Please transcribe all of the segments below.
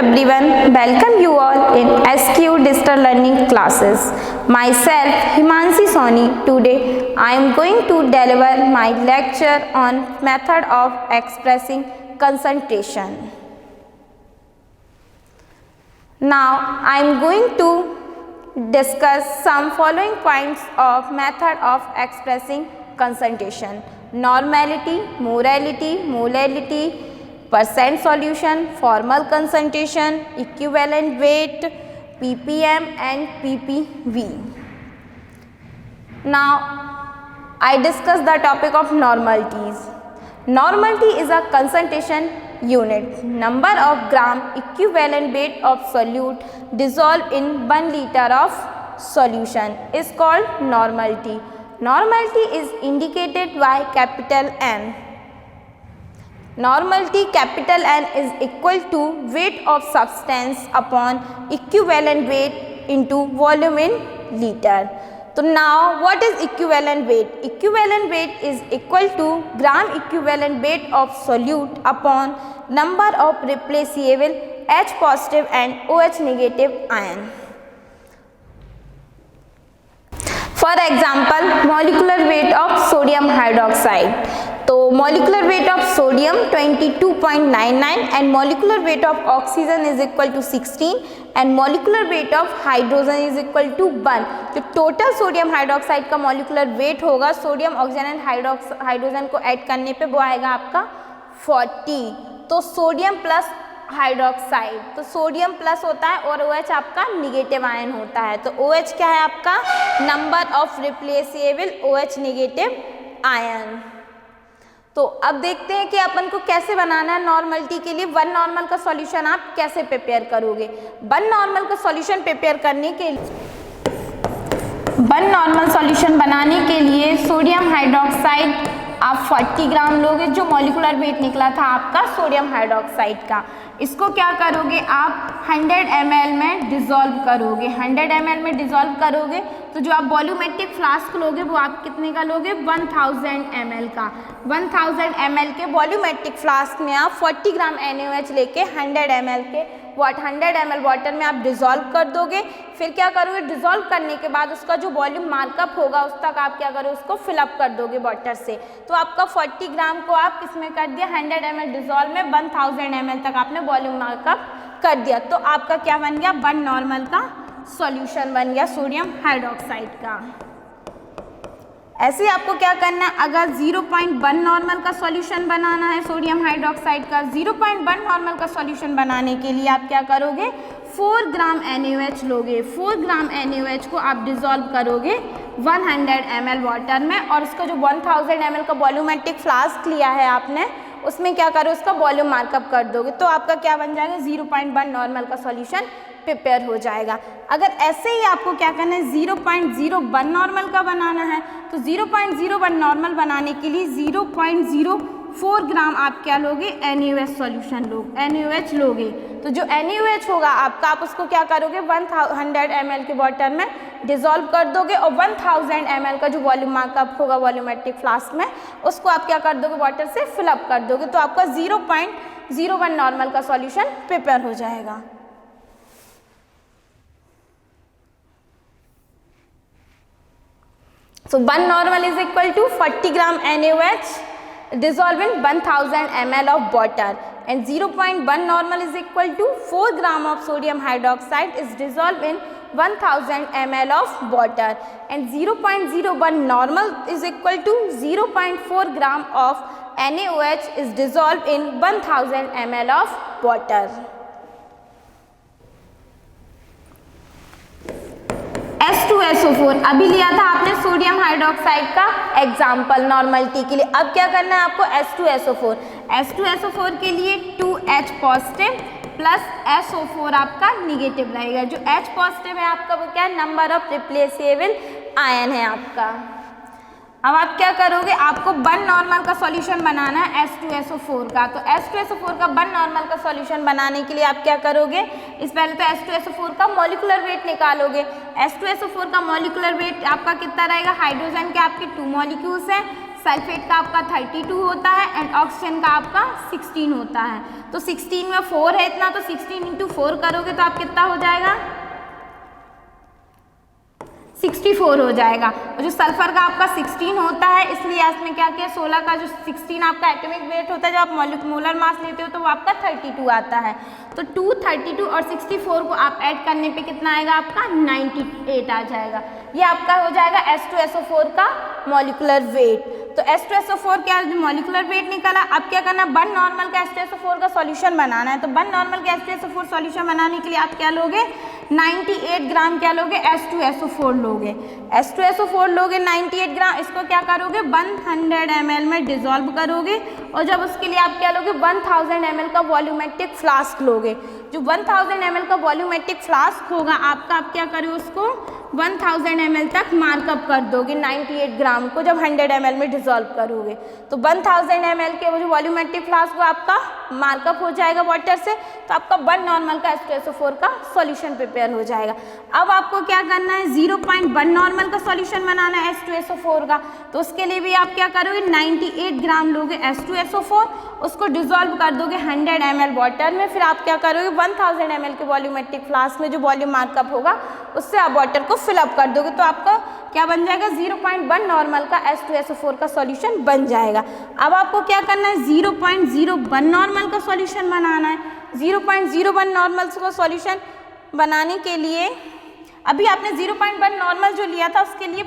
everyone, welcome you all in SQ Digital Learning classes. Myself Himanshi Soni. Today I am going to deliver my lecture on method of expressing concentration. Now I am going to discuss some following points of method of expressing concentration: normality, morality, molality, percent solution, formal concentration, equivalent weight, ppm and ppv. Now I discuss the topic of normalities. Normality is a concentration unit, number of gram equivalent weight of solute dissolved in 1 liter of solution is called normality. Normality is indicated by capital N. Normality capital N is equal to weight of substance upon equivalent weight into volume in liter. So now what is equivalent weight? Equivalent weight is equal to gram equivalent weight of solute upon number of replaceable H positive and OH negative ion. For example, molecular weight of sodium hydroxide. तो molecular weight of sodium 22.99 and molecular weight of oxygen is equal to 16 and molecular weight of hydrogen is equal to 1. जो total sodium hydroxide का molecular weight होगा sodium oxygen and hydrogen को add करने पे वो आएगा आपका 40. तो सोडियम प्लस हाइड्रोक्साइड, तो सोडियम प्लस होता है और OH आपका निगेटिव आयन होता है. तो OH क्या है आपका? Number of replaceable OH negative ion. तो अब देखते हैं कि अपन को कैसे बनाना है नॉर्मलिटी के लिए. वन नॉर्मल का सॉल्यूशन आप कैसे प्रिपेयर करोगे? वन नॉर्मल का सॉल्यूशन प्रिपेयर करने के लिए वन नॉर्मल सॉल्यूशन बनाने के लिए सोडियम हाइड्रोक्साइड आप 40 ग्राम लोगे, जो मॉलिक्यूलर वेट निकला था आपका सोडियम हाइड्रोक्साइड का. इसको क्या करोगे आप 100 ml में डिसॉल्व करोगे. 100 ml में डिसॉल्व करोगे तो जो आप वॉल्यूमेट्रिक फ्लास्क लोगे वो आप कितने का लोगे? 1000 ml का. 1000 ml के वॉल्यूमेट्रिक फ्लास्क में आप 40 ग्राम NaOH लेके 100 ml के 100 ml वाटर में आप डिसॉल्व कर दोगे. फिर क्या करोगे? डिसॉल्व करने के बाद उसका जो वॉल्यूम मार्कअप होगा उस तक आप क्या करोगे? उसको फिलअप कर दोगे वाटर से. तो आपका 40 ग्राम को आप किसमें कर दिया? 100 ml डिसॉल्व में 1000 ml तक आपने वॉल्यूम मार्कअप कर दिया. तो आपका क्या बन गया? वन नॉर्मल का सॉल्यूशन बन गया सोडियम हाइड्रोक्साइड का. ऐसे आपको क्या करना है? अगर 0.1 नॉर्मल का सॉल्यूशन बनाना है सोडियम हाइड्रोक्साइड का, 0.1 नॉर्मल का सॉल्यूशन बनाने के लिए आप क्या करोगे? 4 ग्राम NaOH लोगे. 4 ग्राम NaOH को आप डिसॉल्व करोगे 100 ml वाटर में और उसका जो 1000 ml का वॉल्यूमेट्रिक फ्लास्क लिया है आपने उसमें क्या करो? उसका वॉल्यूम मार्कअप कर दोगे. तो आपका क्या बन जाएगा? 0.1 नॉर्मल का सॉल्यूशन प्रिपेयर हो जाएगा. अगर ऐसे ही आपको क्या करना है? 0.01 नॉर्मल का बनाना है तो 0.01 नॉर्मल बनाने के लिए 0.04 ग्राम आप क्या लोगे? NaOH सॉल्यूशन लोगे, NaOH लोगे. तो जो NaOH होगा आपका, आप उसको क्या करोगे? 100 ml के वाटर में डिसॉल्व कर दोगे और 1000 ml का जो वॉल्यूम मार्कअप होगा वॉल्यूमेट्रिक फ्लास्क में उसको आप क्या कर दोगे? वाटर से फिलअप कर दोगे. तो आपका 0.01 नॉर्मल का सॉल्यूशन प्रिपेयर हो जाएगा. So 1 normal is equal to 40 gram NaOH dissolved in 1000 ml of water and 0.1 normal is equal to 4 gram of sodium hydroxide is dissolved in 1000 ml of water and 0.01 normal is equal to 0.4 gram of NaOH is dissolved in 1000 ml of water. H2SO4 अभी लिया था आपने sodium hydroxide का example normality के लिए. अब क्या करना है आपको? H2SO4. H2SO4 के लिए 2H पॉजिटिव प्लस SO4 आपका निगेटिव रहेगा. जो H पॉजिटिव है आपका वो क्या है? नंबर ऑफ रिप्लेसेबल आयन है आपका. अब आप क्या करोगे? आपको 1 नॉर्मल का सॉल्यूशन बनाना है H2SO4 का. तो H2SO4 का 1 नॉर्मल का सॉल्यूशन बनाने के लिए आप क्या करोगे? इस पहले तो H2SO4 का मॉलिक्यूलर वेट निकालोगे. H2SO4 का मॉलिक्यूलर वेट आपका कितना रहेगा? हाइड्रोजन के आपके 2 मॉलिक्यूल्स हैं, सल्फेट का आपका 32 होता है एंड ऑक्सीजन का आपका 16 होता है। तो 16 में 4 है इतना, तो 16 इंटू 4 करोगे तो आप कितना हो जाएगा 64 हो जाएगा। और जो सल्फर का आपका 16 होता है, इसलिए इसमें क्या किया 16 का जो 16 आपका एटॉमिक वेट होता है, जब आप मोलर मास लेते हो तो वो आपका 32 आता है। तो 2, 32 और 64 को आप ऐड करने पे कितना आएगा आपका 98 आ जाएगा। ये आपका हो जाएगा H2SO4 का मॉलिक्यूलर वेट। तो H2SO4 क्या मॉलिक्यूलर वेट निकाला। अब क्या करना, वन नॉर्मल का H2SO4 का सॉल्यूशन बनाना है। तो वन नॉर्मल का H2SO4 सॉल्यूशन बनाने के लिए आप क्या लोगे 98 ग्राम क्या लोगे H2SO4 लोगे। H2SO4 लोगे 98 ग्राम, इसको क्या करोगे 100 ml में डिजोल्व करोगे और जब उसके लिए आप क्या लोगे 1000 ml का वॉल्यूमेट्रिक फ्लास्क लोगे। जो 1000 ml का वॉल्यूमेट्रिक फ्लास्क होगा आपका, आप क्या करोगे उसको 1000 ml तक मार्कअप कर दोगे 98 ग्राम को जब 100 ml में डिजोल्व करोगे। तो 1000 ml के वो जो वॉल्यूमेट्रिक फ्लास्क वो आपका मार्कअप हो जाएगा वाटर से, तो आपका वन नॉर्मल का H2SO4 का सॉल्यूशन प्रिपेयर हो जाएगा। अब आपको क्या करना है 0.1 नॉर्मल का सॉल्यूशन बनाना है H2SO4 का। तो उसके लिए भी आप क्या करोगे 98 ग्राम लोगे H2SO4, उसको डिजोल्व कर दोगे 100 ml वाटर में। फिर आप क्या करोगे 1000 ml के वॉल्यूमेट्रिक फ्लास्क में जो वॉल्यूम मार्कअप होगा उससे आप वाटर को फिलअप कर दोगे। तो आपका क्या बन जाएगा 0.1 नॉर्मल का H2SO4 का सॉल्यूशन बन जाएगा। अब आपको क्या करना है 0.01 नॉर्मल का सॉल्यूशन बनाना है। 0.01 नॉर्मल का सॉल्यूशन बनाने के लिए अभी आपने 0.1 नॉर्मल जो लिया था उसके लिए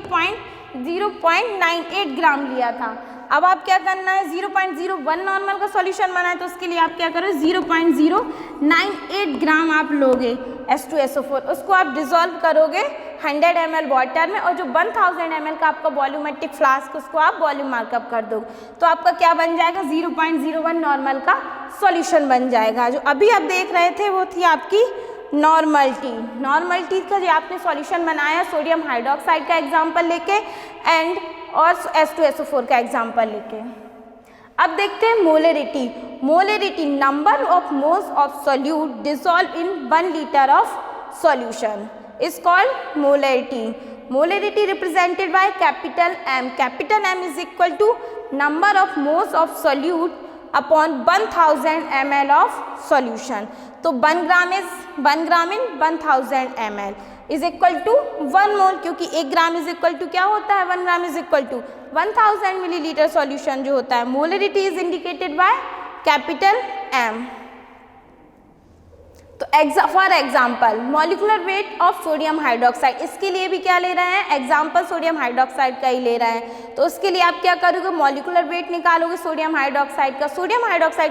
0.98 ग्राम लिया था। अब आप क्या करना है 0.01 नॉर्मल का सॉल्यूशन बनाना है, तो उसके लिए आप क्या करो 0.098 ग्राम आप लोगे H2SO4, उसको आप डिजोल्व करोगे 100 ml वाटर में और जो 1000 ml का आपका वॉल्यूमेट्रिक फ्लास्क उसको आप वॉल्यूम मार्कअप कर दोगे। तो आपका क्या बन जाएगा 0.01 नॉर्मल का सॉल्यूशन बन जाएगा। जो अभी आप देख रहे थे वो थी आपकी नॉर्मल टी का जो आपने सॉल्यूशन बनाया सोडियम हाइड्रोक्साइड का एग्जाम्पल लेके एंड और H2SO4 का एग्जाम्पल लेके। अब देखते हैं molarity number of moles of solute dissolve in 1 litre of solution is called molarity represented by capital M is equal to number of moles of solute upon 1000 ml of solution. तो 1 gram in 1000 ml is equal to 1 mole, क्योंकि 1 gram is equal to क्या होता है 1 gram is equal to 1000 millilitre solution जो होता है। Molarity is indicated by capital M। तो for example molecular weight of sodium hydroxide, इसके लिए भी क्या ले रहे हैं एग्जाम्पल सोडियम हाइड्रोक्साइड का ही ले रहे हैं। तो उसके लिए आप क्या करोगे मॉलिक्यूलर वेट निकालोगे सोडियम हाइड्रोक्साइड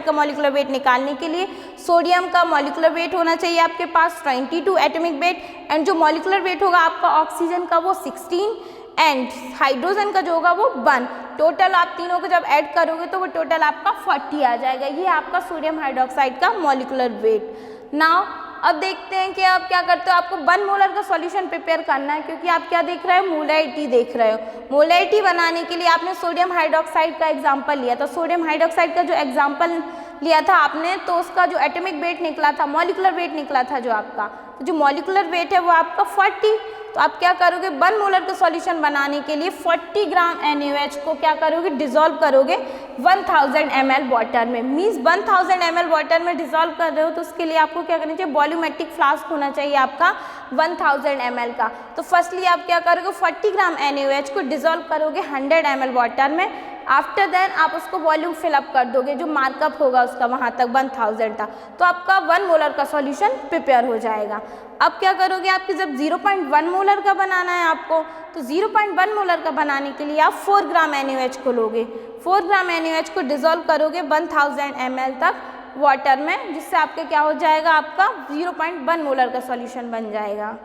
का मॉलिक्यूलर वेट निकालने के लिए सोडियम का मॉलिक्यूलर वेट होना चाहिए आपके पास 22 एटॉमिक वेट एंड जो मॉलिक्यूलर वेट होगा आपका ऑक्सीजन का वो 16 एंड हाइड्रोजन का जो होगा वो 1। टोटल आप तीनों को जब ऐड करोगे तो वो टोटल आपका 40 आ जाएगा। ये आपका सोडियम हाइड्रोक्साइड का मॉलिक्यूलर वेट। नाउ अब देखते हैं कि आप क्या करते हो, आपको 1 मोलर का सॉल्यूशन प्रिपेयर करना है क्योंकि आप क्या देख रहे हो मोलरिटी देख रहे हो। मोलरिटी बनाने के लिए आपने सोडियम हाइड्रोक्साइड का एग्जांपल लिया था। सोडियम हाइड्रोक्साइड का जो एग्जांपल लिया था आपने तो उसका जो एटॉमिक वेट निकला था मॉलिक्यूलर वेट निकला था जो आपका, तो जो मॉलिक्यूलर वेट है वो आपका 40। तो आप क्या करोगे 1 मोलर का सॉल्यूशन बनाने के लिए 40 ग्राम NaOH को क्या करोगे डिजोल्व करोगे 1000 ml वाटर में। मीन्स 1000 ml वाटर में डिजोल्व कर रहे हो तो उसके लिए आपको क्या करना चाहिए वॉल्यूमेट्रिक फ्लास्क होना चाहिए आपका 1000 ml का। तो फर्स्टली आप क्या करोगे 40 ग्राम NaOH को डिजोल्व करोगे 100 ml वाटर में। आफ्टर देन आप उसको वॉल्यूम फिलअप कर दोगे जो मार्कअप होगा उसका वहाँ तक 1000 तक, तो आपका 1 मोलर का सॉल्यूशन प्रिपेयर हो जाएगा। अब क्या करोगे आपके जब 0.1 मोलर का बनाना है आपको, तो 0.1 मोलर का बनाने के लिए आप 4 ग्राम NaOH को लोगे। 4 ग्राम NaOH को डिजोल्व करोगे 1000 ml तक वाटर में, जिससे आपके क्या हो जाएगा आपका 0.1 मोलर का सॉल्यूशन बन जाएगा।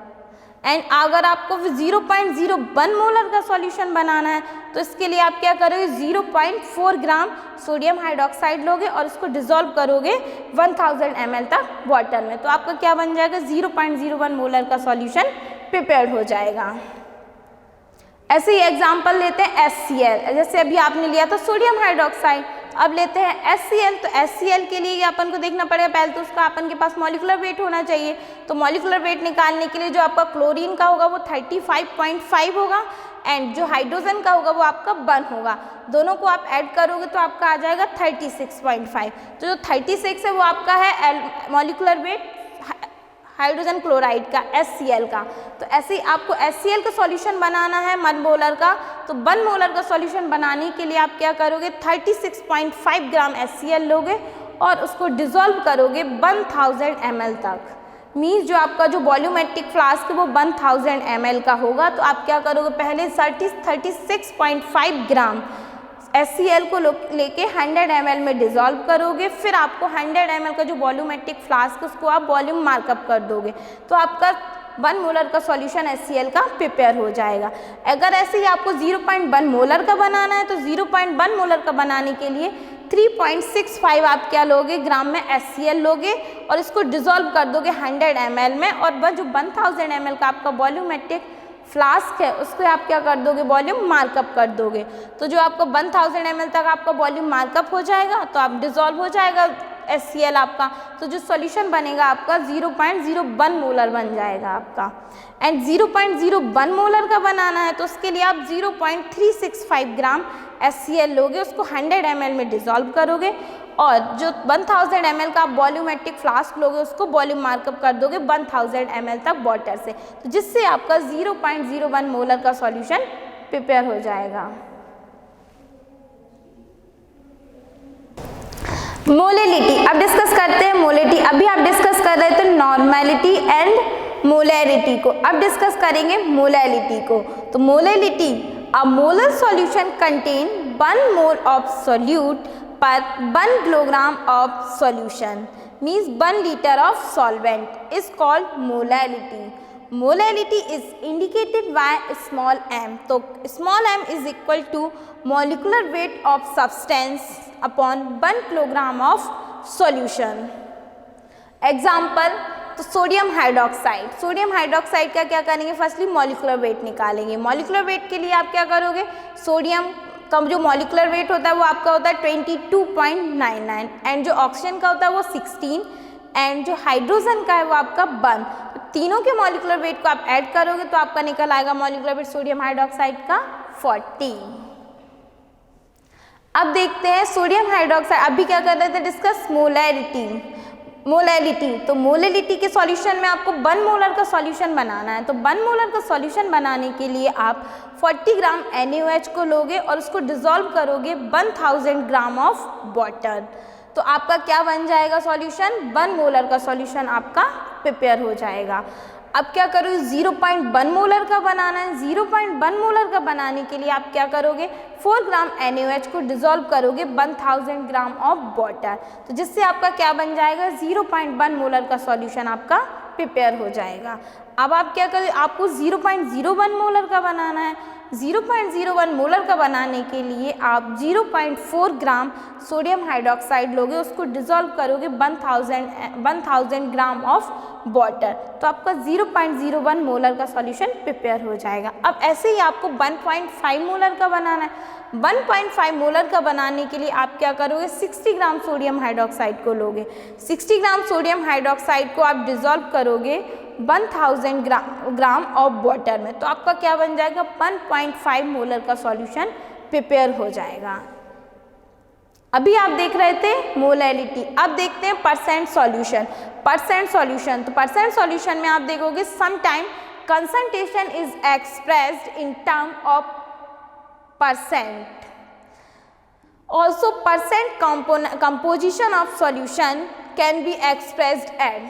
एंड अगर आपको 0.01 मोलर का सॉल्यूशन बनाना है तो इसके लिए आप क्या करोगे 0.4 ग्राम सोडियम हाइड्रोक्साइड लोगे और इसको डिजोल्व करोगे 1000 ml तक वाटर में। तो आपका क्या बन जाएगा 0.01 मोलर का सॉल्यूशन प्रिपेयर्ड हो जाएगा। ऐसे ही एग्जाम्पल लेते हैं HCl, जैसे अभी आपने लिया था सोडियम हाइड्रोक्साइड, अब लेते हैं HCl। तो HCl के लिए अपन को देखना पड़ेगा पहले तो उसका अपन के पास मॉलिक्यूलर वेट होना चाहिए। तो मॉलिक्यूलर वेट निकालने के लिए जो आपका क्लोरीन का होगा वो 35.5 होगा एंड जो हाइड्रोजन का होगा वो आपका 1 होगा। दोनों को आप ऐड करोगे तो आपका आ जाएगा 36.5। तो जो 36 है वो आपका है मॉलिक्यूलर वेट हाइड्रोजन क्लोराइड का HCl का। तो ऐसे ही आपको HCl का सॉल्यूशन बनाना है 1 मोलर का। तो 1 मोलर का सॉल्यूशन बनाने के लिए आप क्या करोगे, 36.5 ग्राम HCl लोगे और उसको डिसॉल्व करोगे 1000 ml तक। मीन्स जो आपका जो वॉल्यूमेट्रिक फ्लास्क है वो 1000 ml का होगा। तो आप क्या करोगे, पहले 36.5 ग्राम HCl को लेके 100 ml में डिसॉल्व करोगे, फिर आपको 100 ml का जो वॉल्यूमेट्रिक फ्लास्क उसको आप वॉल्यूम मार्कअप कर दोगे। तो आपका 1 मोलर का सॉल्यूशन HCl का प्रिपेयर हो जाएगा। अगर ऐसे ही आपको 0.1 मोलर का बनाना है तो 0.1 मोलर का बनाने के लिए 3.65 आप क्या लोगे, ग्राम में HCl लोगे और इसको डिसॉल्व कर दोगे 100 ml में, और वह जो 1000 ml का आपका वॉल्यूमेट्रिक फ्लास्क है उसको आप क्या कर दोगे, वॉल्यूम मार्कअप कर दोगे। तो जो आपको 1000 ml तक आपका वॉल्यूम मार्कअप हो जाएगा तो आप डिसॉल्व हो जाएगा HCl आपका। तो जो सॉल्यूशन बनेगा आपका 0.01 मोलर बन जाएगा आपका। एंड 0.01 मोलर का बनाना है तो उसके लिए आप 0.365 ग्राम HCl लोगे, उसको 100 ml में डिसॉल्व करोगे और जो 1000 ml का आप वॉल्यूमेट्रिक फ्लास्क लोगे उसको वॉल्यूम मार्कअप कर दोगे 1000 ml तक वाटर से, तो जिससे आपका 0.01 मोलर का सॉल्यूशन प्रिपेयर हो जाएगा। मोलेलिटी अब डिस्कस करते हैं। मोलेलिटी अभी आप डिस्कस कर रहे थे नॉर्मेलिटी एंड मोलैरिटी को, अब डिस्कस करेंगे मोलैलिटी को। तो molality, a molar solution contain 1 mole of solute per 1 kilogram of solution, means 1 liter of solvent is called molality. Molality is indicated by small m. तो small m is equal to molecular weight of substance upon 1 kilogram of solution. Example, तो sodium hydroxide, sodium hydroxide का क्या करेंगे, firstly molecular weight निकालेंगे। Molecular weight के लिए आप क्या करोगे, सोडियम का जो मॉलिक्यूलर वेट होता है वो आपका होता है 22.99 एंड जो ऑक्सीजन का होता है वो 16 एंड जो हाइड्रोजन का है वो आपका 1। तो तीनों के मॉलिक्यूलर वेट को आप ऐड करोगे तो आपका निकल आएगा मॉलिक्यूलर वेट सोडियम हाइड्रोक्साइड का 40। अब देखते हैं सोडियम हाइड्रोक्साइड, अभी क्या कर रहे थे डिस्कस मोलैलिटी। तो मोलैलिटी के सॉल्यूशन में आपको 1 मोलर का सॉल्यूशन बनाना है। तो 1 मोलर का सॉल्यूशन बनाने के लिए आप 40 ग्राम NaOH को लोगे और उसको डिसॉल्व करोगे 1000 ग्राम ऑफ वाटर। तो आपका क्या बन जाएगा सॉल्यूशन, 1 मोलर का सॉल्यूशन आपका प्रिपेयर हो जाएगा। अब क्या करोगे, 0.1 मोलर का बनाना है। 0.1 मोलर का बनाने के लिए आप क्या करोगे, 4 ग्राम NaOH को डिसॉल्व करोगे 1000 ग्राम ऑफ वाटर। तो जिससे आपका क्या बन जाएगा, 0.1 मोलर का सॉल्यूशन आपका प्रिपेयर हो जाएगा। अब आप क्या करें, आपको 0.01 मोलर का बनाना है। 0.01 मोलर का बनाने के लिए आप 0.4 ग्राम सोडियम हाइड्रोक्साइड लोगे, उसको डिसॉल्व करोगे 1000 ग्राम ऑफ वाटर। तो आपका 0.01 मोलर का सॉल्यूशन प्रिपेयर हो जाएगा। अब ऐसे ही आपको 1.5 मोलर का बनाना है। 1.5 मोलर का बनाने के लिए आप क्या करोगे, 60 ग्राम सोडियम हाइड्रोक्साइड को लोगे। 60 ग्राम सोडियम हाइड्रोक्साइड को आप डिसॉल्व करोगे 1000 ग्राम ऑफ वाटर में। तो आपका क्या बन जाएगा, 1.5 मोलर का सॉल्यूशन प्रिपेयर हो जाएगा। अभी आप देख रहे थे मोलैलिटी, अब देखते हैं परसेंट सॉल्यूशन। परसेंट सॉल्यूशन, तो परसेंट सॉल्यूशन में आप देखोगे sometime concentration is expressed in term of percent. Also percent composition of solution can be expressed as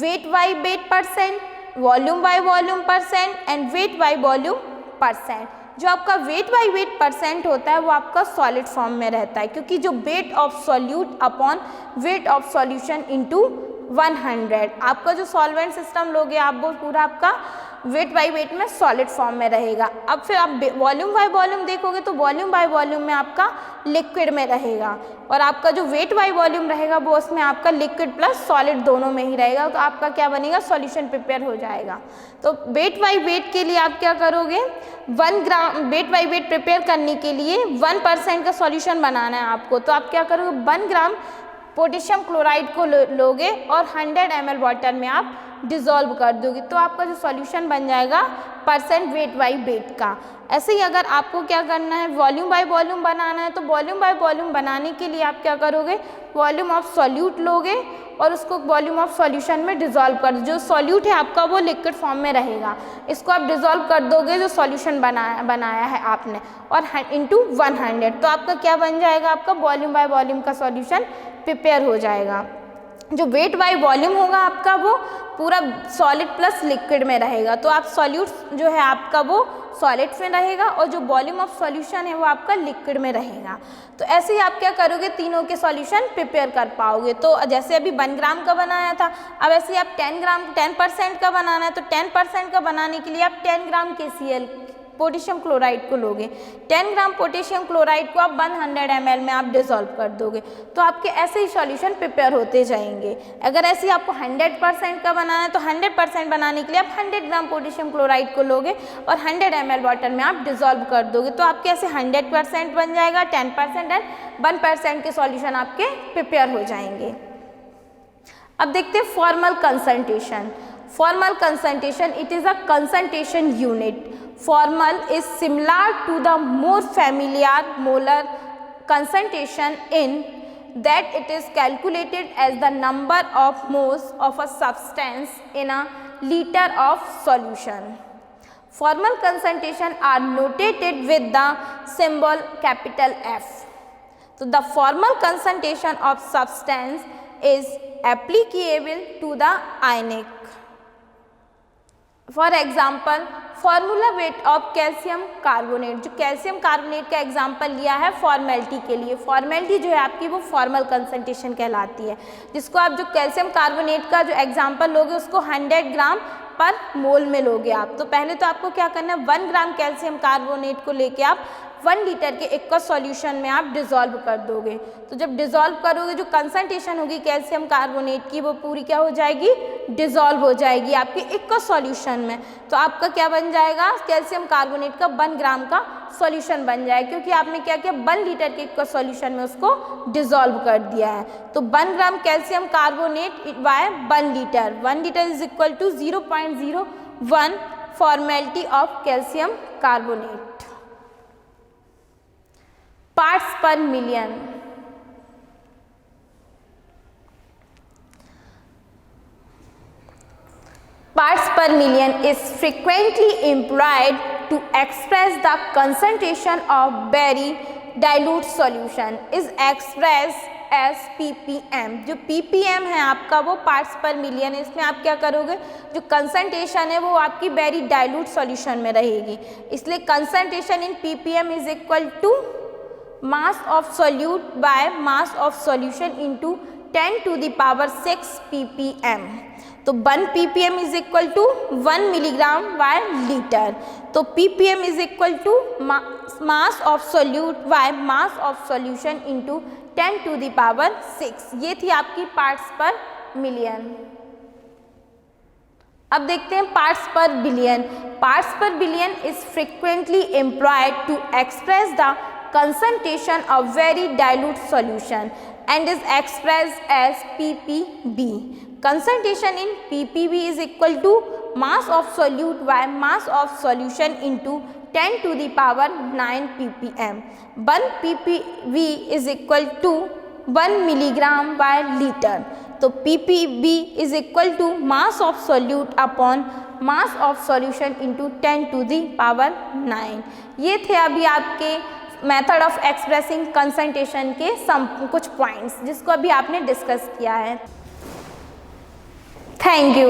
weight by weight percent, volume by volume percent and weight by volume percent. जो आपका weight by wait percent होता है वो आपका solid form में रहता है, क्योंकि जो weight of solute upon weight of solution into 100, आपका जो सॉल्वेंट सिस्टम लोगे आप वो पूरा आपका वेट बाई वेट में सॉलिड फॉर्म में रहेगा। अब फिर आप वॉल्यूम बाय वॉल्यूम देखोगे तो वॉल्यूम बाय वॉल्यूम में आपका लिक्विड में रहेगा और आपका जो वेट बाय वॉल्यूम रहेगा वो उसमें आपका लिक्विड प्लस सॉलिड दोनों में ही रहेगा। तो आपका क्या बनेगा, सॉल्यूशन प्रिपेयर हो जाएगा। तो वेट बाई वेट के लिए आप क्या करोगे, 1 gram weight by wait prepare करने के लिए 1% का सॉल्यूशन बनाना है आपको। तो आप क्या करोगे, 1 ग्राम पोटेशियम क्लोराइड को लोगे और 100 ml वाटर में आप डिज़ोल्व कर दोगे तो आपका जो सॉल्यूशन बन जाएगा परसेंट वेट बाई वेट का। ऐसे ही अगर आपको क्या करना है, वॉल्यूम बाय वॉल्यूम बनाना है, तो वॉल्यूम बाय वॉल्यूम बनाने के लिए आप क्या करोगे, वॉल्यूम ऑफ सॉल्यूट लोगे और उसको वॉल्यूम ऑफ सॉल्यूशन में डिज़ोल्व कर, जो सॉल्यूट है आपका वो लिक्विड फॉर्म में रहेगा, इसको आप डिज़ोल्व कर दोगे जो सॉल्यूशन बनाया है आपने, और इंटू 100, तो आपका क्या बन जाएगा, आपका वॉल्यूम बाय वॉल्यूम का सॉल्यूशन प्रिपेयर हो जाएगा। जो वेट बाय वॉल्यूम होगा आपका वो पूरा सॉलिड प्लस लिक्विड में रहेगा, तो आप सॉल्यूट जो है आपका वो सॉलिड में रहेगा और जो वॉल्यूम ऑफ सॉल्यूशन है वो आपका लिक्विड में रहेगा। तो ऐसे ही आप क्या करोगे, तीनों के सॉल्यूशन प्रिपेयर कर पाओगे। तो जैसे अभी 1 ग्राम का बनाया था, अब ऐसे ही आप 10% का बनाना है, तो 10% का बनाने के लिए आप 10 ग्राम KCl पोटेशियम क्लोराइड को लोगे, 10 ग्राम पोटेशियम क्लोराइड को आप 100 ml में आप डिज़ोल्व कर दोगे, तो आपके ऐसे ही सॉल्यूशन प्रिपेयर होते जाएंगे। अगर ऐसे ही आपको 100% का बनाना है, तो 100% बनाने के लिए आप 100 ग्राम पोटेशियम क्लोराइड को लोगे और 100 ml वाटर में आप डिज़ोल्व कर दोगे, तो आपके ऐसे 100% बन जाएगा, 10% एंड 1% के सॉल्यूशन आपके प्रिपेयर हो जाएंगे। अब देखते हैं formal concentration. Formal concentration, it is a concentration unit. Formal is similar to the more familiar molar concentration in that it is calculated as the number of moles of a substance in a liter of solution. Formal concentration are notated with the symbol capital F. So the formal concentration of substance is applicable to the ionic. For example formula weight of calcium carbonate, जो calcium carbonate का example लिया है formality के लिए, formality जो है आपकी वो फॉर्मल कंसंट्रेशन कहलाती है, जिसको आप जो कैल्शियम कार्बोनेट का जो एग्जाम्पल लोगे उसको 100 ग्राम पर मोल में लोगे आप। तो पहले तो आपको क्या करना है, 1 ग्राम कैल्शियम कार्बोनेट को लेके आप 1 लीटर के एक सॉल्यूशन में आप डिज़ोल्व कर दोगे। तो जब डिज़ोल्व करोगे जो कंसंट्रेशन होगी कैल्शियम कार्बोनेट की वो पूरी क्या हो जाएगी, डिज़ोल्व हो जाएगी आपके एक सॉल्यूशन में। तो आपका क्या बन जाएगा, कैल्शियम कार्बोनेट का 1 ग्राम का सॉल्यूशन बन जाएगा, क्योंकि आपने क्या किया 1 लीटर के एक सॉल्यूशन में उसको डिज़ोल्व कर दिया है। तो 1 gram calcium carbonate by 1 litre, 1 litre is equal to 0.01 formality of calcium carbonate. Parts per million. Parts per million is frequently employed to express the concentration of very dilute solution. Is expressed as ppm. जो ppm है आपका वो parts per million है, इसमें आप क्या करोगे, जो concentration है वो आपकी very dilute solution में रहेगी, इसलिए concentration in ppm is equal to mass of solute by mass of solution into 10 to the power 6 ppm. तो 1 ppm is equal to 1 milligram by liter. तो ppm is equal to mass of solute by mass of solution into 10 to the power 6. ये थी आपकी parts per million. अब देखते हैं parts per billion. Parts per billion is frequently employed to express the concentration of very dilute solution and is expressed as ppb. Concentration in ppb is equal to mass of solute by mass of solution into 10 to the power 9 ppm. 1 ppb is equal to 1 milligram by liter. तो ppb is equal to mass of solute upon mass of solution into 10 to the power 9. ये थे अभी आपके method of expressing concentration के कुछ points जिसको अभी आपने डिस्कस किया है। Thank you.